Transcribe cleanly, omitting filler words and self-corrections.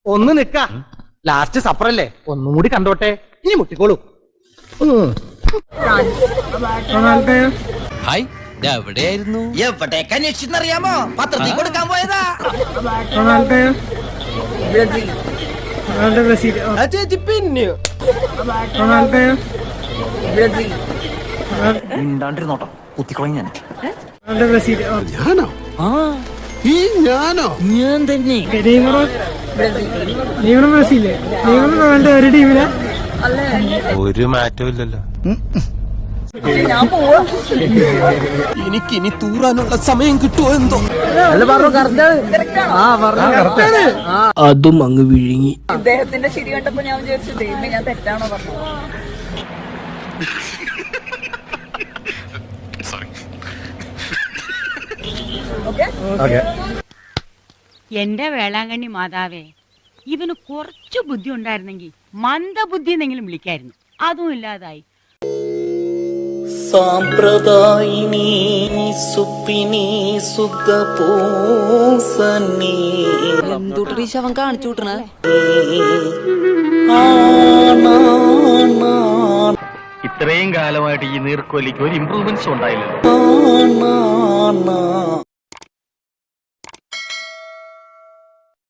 ഒന്ന് നിക്ക, ലാസ്റ്റ് സപ്പറല്ലേ, ഒന്നും കൂടി കണ്ടോട്ടെ. ഇനി മുട്ടിക്കോളൂ. ഹായ്, എവിടെയായിരുന്നു? എവിടേക്ക് അന്വേഷിച്ചെന്നറിയാമോ? പത്രത്തിൽ കൊടുക്കാൻ പോയതാ. മിണ്ടാണ്ടിരുന്നോട്ടോ, കുത്തിക്കളയും ഞാൻ. ഞാനോ? ഈ ഞാനോ? ഞാൻ തന്നെ. ഒരു മാറ്റവും ഇല്ലല്ലോ. എനിക്കിനി തൂറാനുള്ള സമയം കിട്ടുമോ എന്തോ. അതും അങ്ങ് വിഴുങ്ങി. ഇദ്ദേഹത്തിന്റെ ശരി കണ്ടപ്പോ ഞാൻ വിചാരിച്ചു, ദൈവമേ ഞാൻ തെറ്റാണോ പറഞ്ഞത്. എന്റെ വേളാങ്കണ്ണി മാതാവേ, ഇവന് കുറച്ചു ബുദ്ധി ഉണ്ടായിരുന്നെങ്കിൽ മന്ദബുദ്ധി എന്നെങ്കിലും വിളിക്കായിരുന്നു. അതും ഇല്ലാതായി. സാമ്പ്രദായിനി സുപ്പിനി സുദ്ധ പൂസനി എന്തുട്ടീ ശവൻ കാണിച്ചു വിട്ടണ. ഇത്രയും കാലമായിട്ട് ഈ നീർക്കോലിക്ക് ഒരു ഇമ്പ്രൂവ്മെന്റ്സ് ഉണ്ടായില്ലല്ലോ.